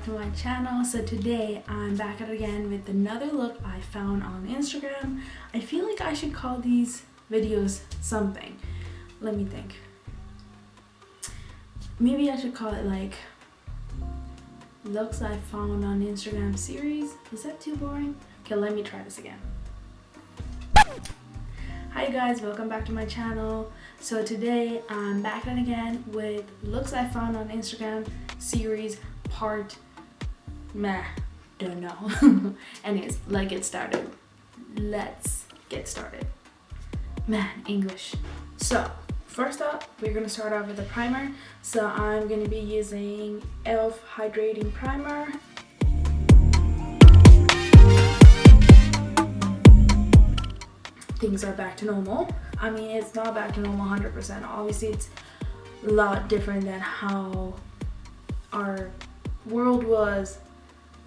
back to my channel. So today I'm back at it again with another look I found on Instagram. I feel like I should call these videos something. Let me think. Maybe I should call it like looks I found on Instagram series. Is that too boring? Okay, let me try this again. Hi guys, welcome back to my channel. So today I'm back at it again with looks I found on Instagram series part don't know. Anyways, let's get started. Man, English. So first up, we're gonna start off with a primer. So I'm gonna be using e.l.f. hydrating primer. Things are back to normal. I mean, it's not back to normal 100%. Obviously, it's a lot different than how our world was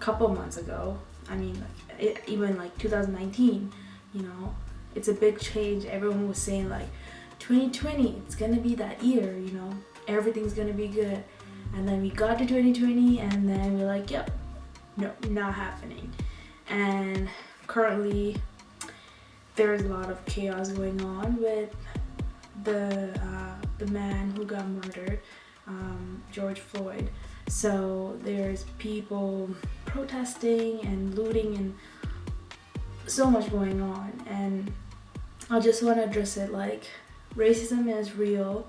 a couple months ago. I mean, even like 2019, you know, it's a big change. Everyone was saying like 2020, it's gonna be that year, you know, everything's gonna be good. And then we got to 2020 and then we're like, yep, no, not happening. And currently there's a lot of chaos going on with the man who got murdered, George Floyd. So there's people protesting and looting and so much going on, and I just want to address it like racism is real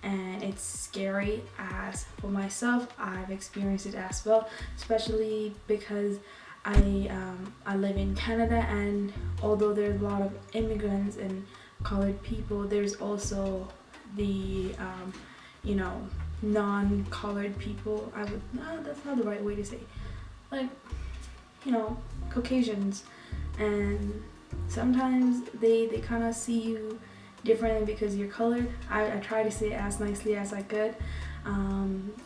and it's scary. As for myself, I've experienced it as well, especially because I live in Canada, and although there's a lot of immigrants and colored people, there's also the you know, non-colored people. That's not the right way to say, like, you know, Caucasians, and sometimes they kind of see you differently because you're colored. I try to say it as nicely as I could.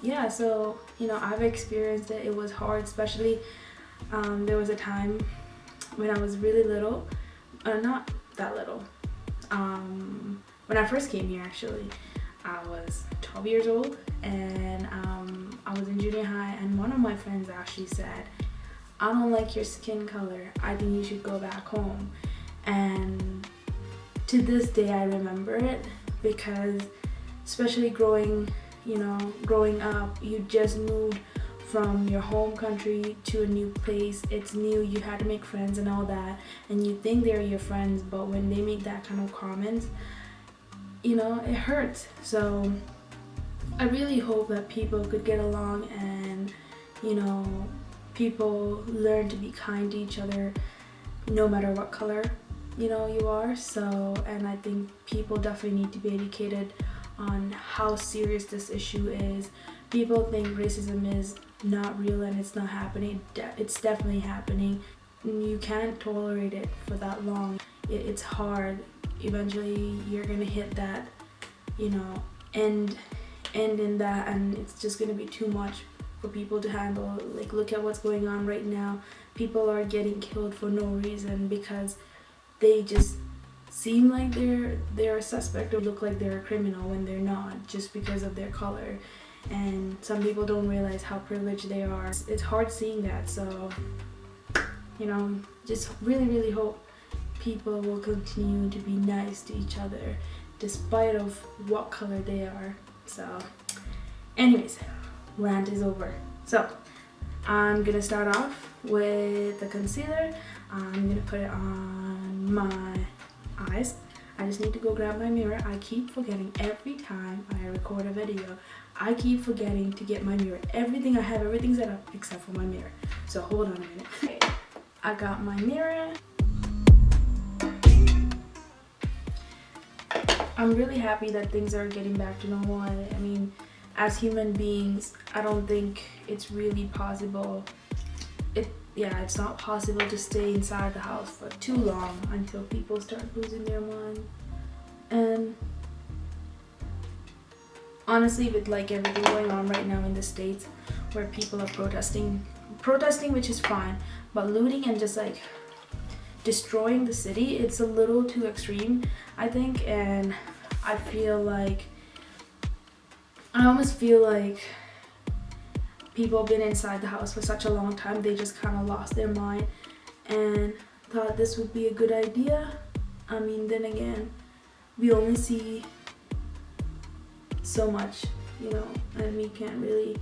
Yeah, so you know, I've experienced it. It was hard, especially there was a time when I was really little, not that little, when I first came here. Actually, I was 12 years old, and I was in junior high, and one of my friends actually said, I don't like your skin color, I think you should go back home. And to this day I remember it, because especially growing up, you just moved from your home country to a new place. It's new, you had to make friends and all that, and you think they're your friends, but when they make that kind of comments, you know, it hurts. So I really hope that people could get along, and you know, people learn to be kind to each other no matter what color, you know, you are. So, and I think people definitely need to be educated on how serious this issue is. People think racism is not real and it's not happening. It's definitely happening. You can't tolerate it for that long. It's hard. Eventually you're gonna hit that, you know, end in that, and it's just gonna be too much for people to handle. Like, look at what's going on right now. People are getting killed for no reason because they just seem like they're a suspect or look like they're a criminal when they're not, just because of their color. And some people don't realize how privileged they are. It's hard seeing that. So, you know, just really hope people will continue to be nice to each other despite of what color they are. So anyways, rant is over. So I'm gonna start off with the concealer. I'm gonna put it on my eyes. I just need to go grab my mirror. I keep forgetting every time I record a video. I keep forgetting to get my mirror. Everything I have, everything's set up except for my mirror. So hold on a minute. Okay, I got my mirror. I'm really happy that things are getting back to normal. I mean, as human beings, I don't think it's really possible. It's not possible to stay inside the house for too long until people start losing their mind. And honestly, with like everything going on right now in the States, where people are protesting, which is fine, but looting and just like destroying the city, it's a little too extreme, I think. And I almost feel like people been inside the house for such a long time, they just kind of lost their mind and thought this would be a good idea. I mean, then again, we only see so much, you know, and we can't really,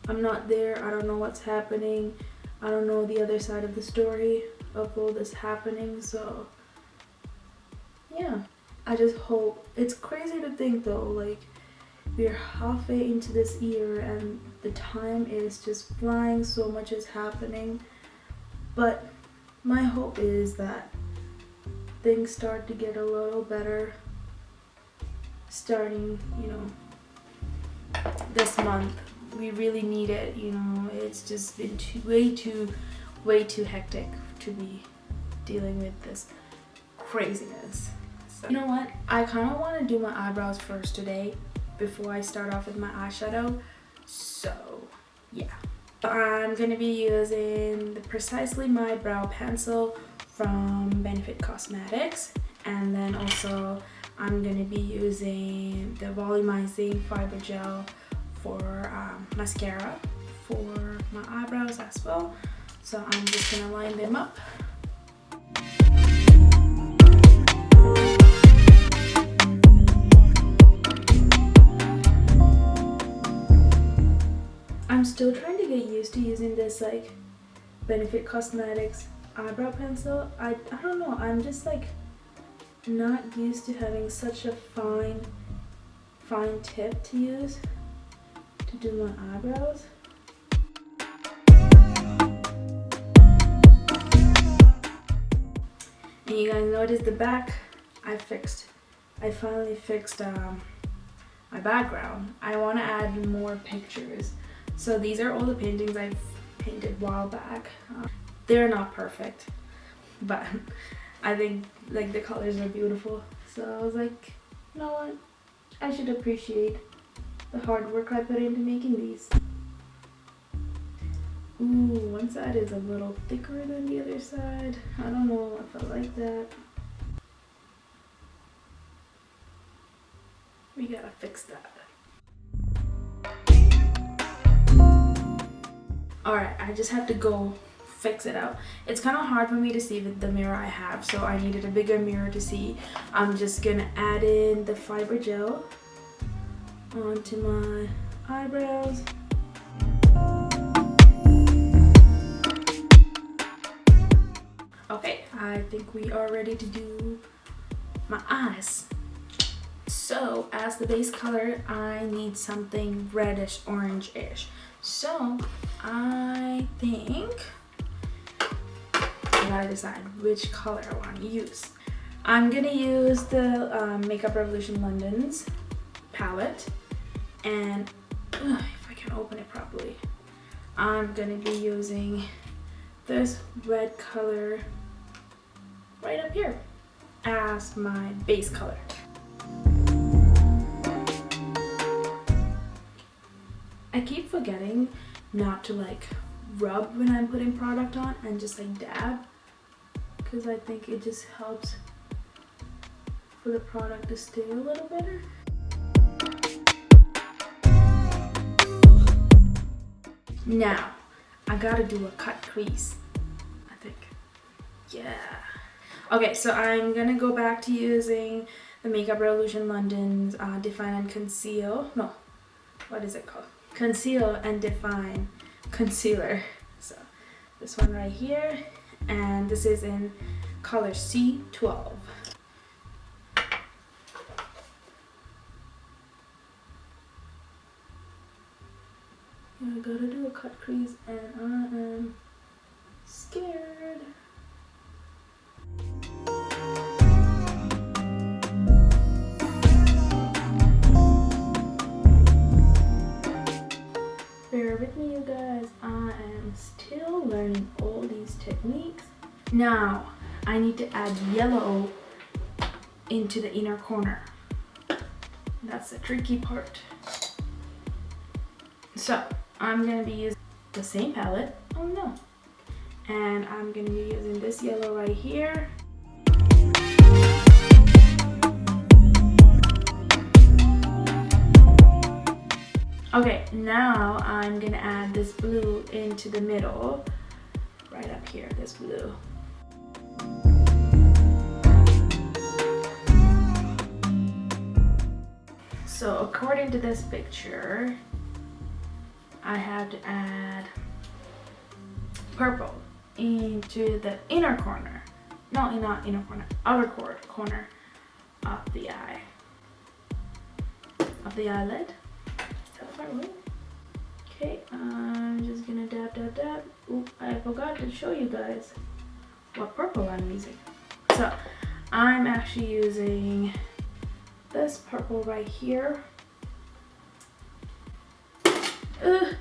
I'm not there, I don't know what's happening, I don't know the other side of the story of all this happening. So yeah, I just hope, it's crazy to think though, like we're halfway into this year and the time is just flying, so much is happening. But my hope is that things start to get a little better starting, you know, this month. We really need it, you know. It's just been way too hectic to be dealing with this craziness. So, you know what? I kind of want to do my eyebrows first today before I start off with my eyeshadow. So yeah, I'm gonna be using the Precisely My Brow Pencil from Benefit Cosmetics, and then also I'm gonna be using the Volumizing Fiber Gel for mascara for my eyebrows as well. So I'm just gonna line them up. I'm still trying to get used to using this like Benefit Cosmetics eyebrow pencil. I don't know, I'm just like not used to having such a fine tip to use to do my eyebrows. And you guys notice the back I finally fixed my background. I want to add more pictures. So these are all the paintings I've painted a while back. They're not perfect, but I think like the colors are beautiful. So I was like, you know what? I should appreciate the hard work I put into making these. Ooh, one side is a little thicker than the other side. I don't know if I like that. We gotta fix that. Alright, I just have to go fix it out. It's kind of hard for me to see with the mirror I have, so I needed a bigger mirror to see. I'm just gonna add in the fiber gel onto my eyebrows. Okay, I think we are ready to do my eyes. So as the base color, I need something reddish orange-ish. So I think I gotta decide which color I want to use. I'm gonna use the Makeup Revolution London's palette, and if I can open it properly, I'm gonna be using this red color right up here as my base color. I keep forgetting not to like rub when I'm putting product on and just like dab, because I think it just helps for the product to stay a little better. Now I gotta do a cut crease, I think. Yeah. Okay, so I'm gonna go back to using the Makeup Revolution London's Define and Conceal. No, what is it called? Conceal and Define Concealer. So this one right here, and this is in color C12. I gotta do a cut crease and I am scared. Bear with me, you guys. I am still learning all these techniques. Now, I need to add yellow into the inner corner. That's the tricky part. So, I'm going to be using the same palette. Oh no. And I'm going to be using this yellow right here. Okay, now I'm gonna add this blue into the middle, right up here, this blue. So according to this picture, I have to add purple into the inner corner. No, not inner corner, outer corner of the eye. Of the eyelid. Is that far away? Okay, I'm just gonna dab, dab, dab. Oop, I forgot to show you guys what purple I'm using. So I'm actually using this purple right here. Ugh.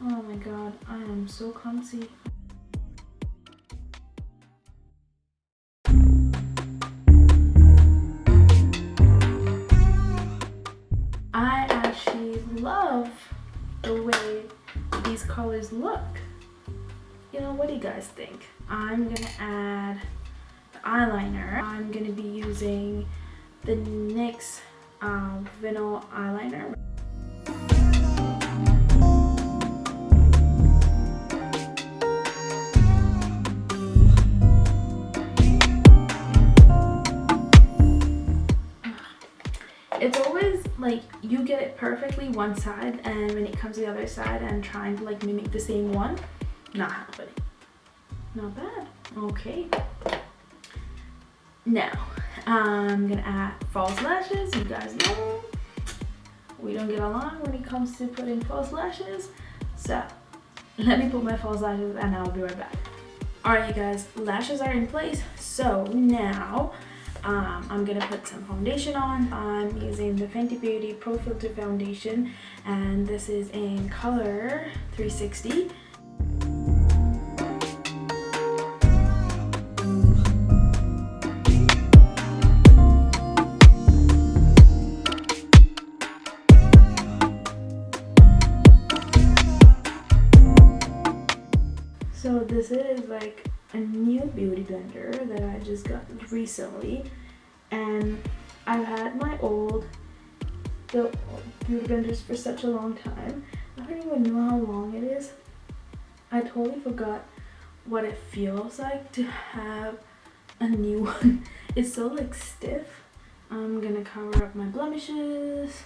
Oh my god, I am so clumsy. I actually love the way these colors look. You know, what do you guys think? I'm gonna add the eyeliner. I'm gonna be using the NYX Vinyl eyeliner. It's always like you get it perfectly one side, and when it comes to the other side and trying to like mimic the same one, not happening. Not bad. Okay. Now I'm gonna add false lashes. You guys know we don't get along when it comes to putting false lashes, so let me put my false lashes and I'll be right back. Alright you guys, lashes are in place, so now I'm gonna put some foundation on. I'm using the Fenty Beauty Pro Filter foundation, and this is in color 360. So this is like a new beauty blender that I just got recently, and I've had my old beauty blenders for such a long time. I don't even know how long it is. I totally forgot what it feels like to have a new one. It's so like stiff. I'm gonna cover up my blemishes.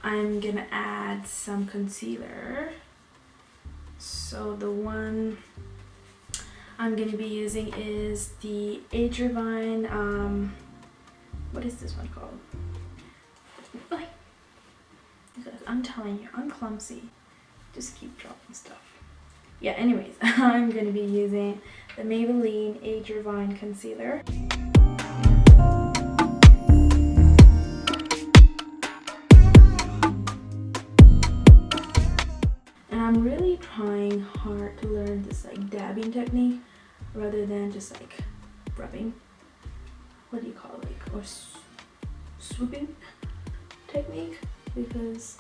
I'm gonna add some concealer. So the one I'm gonna be using is the Age Refine, what is this one called? Like, because I'm telling you, I'm clumsy. Just keep dropping stuff. Yeah, anyways, I'm gonna be using the Maybelline Age Refine concealer. I'm really trying hard to learn this like dabbing technique rather than just like rubbing. What do you call it? Like, or swooping technique, because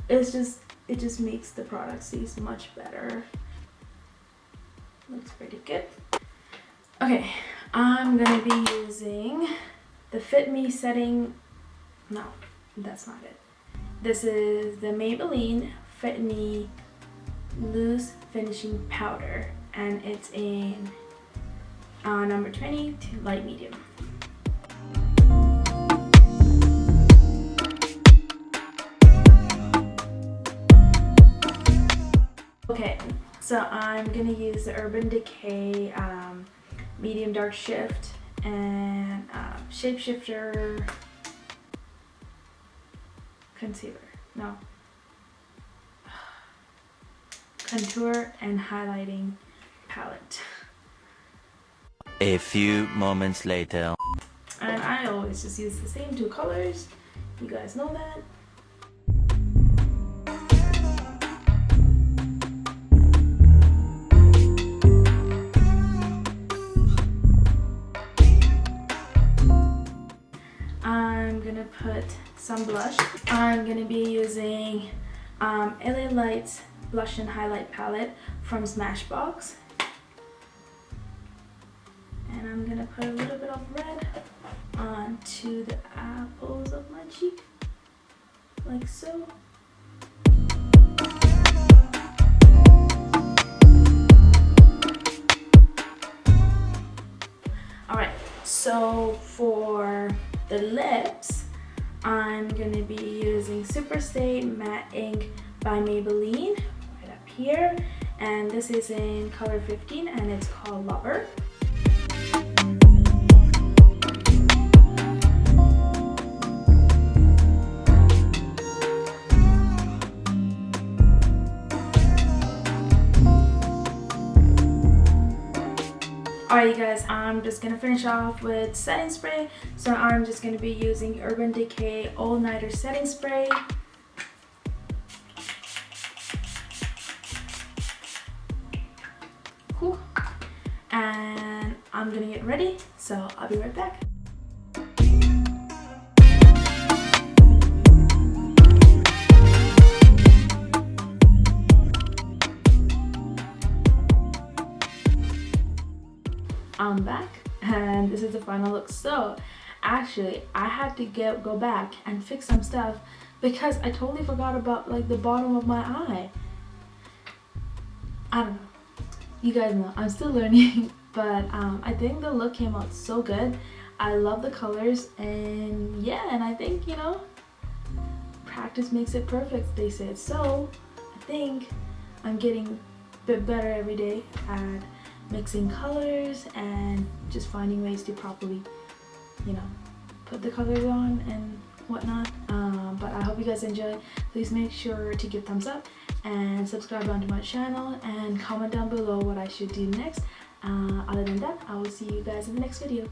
it just makes the product taste much better. Looks pretty good. Okay, I'm gonna be using the Fit Me setting. No, that's not it. This is the Maybelline Fit Me Loose Finishing Powder, and it's in number 20 to light medium. Okay, so I'm gonna use the Urban Decay Medium Dark Shift and Shapeshifter concealer. No. Contour and highlighting palette. A few moments later. And I always just use the same two colors. You guys know that. I'm gonna put some blush. I'm gonna be using LA Lights Blush and Highlight Palette from Smashbox. And I'm gonna put a little bit of red onto the apples my cheek, like so. Alright, so for the lips, I'm gonna be using Superstay Matte Ink by Maybelline right up here, and this is in color 15 and it's called Lover. Alright you guys, I'm just gonna finish off with setting spray. So I'm just gonna be using Urban Decay All Nighter Setting Spray. Cool. And I'm gonna get ready, so I'll be right back. I'm back and this is the final look. So actually I had to go back and fix some stuff because I totally forgot about like the bottom of my eye. I don't know, you guys know I'm still learning, but I think the look came out so good. I love the colors, and yeah, and I think, you know, practice makes it perfect, they said. So I think I'm getting a bit better every day at mixing colors and just finding ways to properly, you know, put the colors on and whatnot. But I hope you guys enjoy. Please make sure to give thumbs up and subscribe onto my channel and comment down below what I should do next. Other than that, I will see you guys in the next video.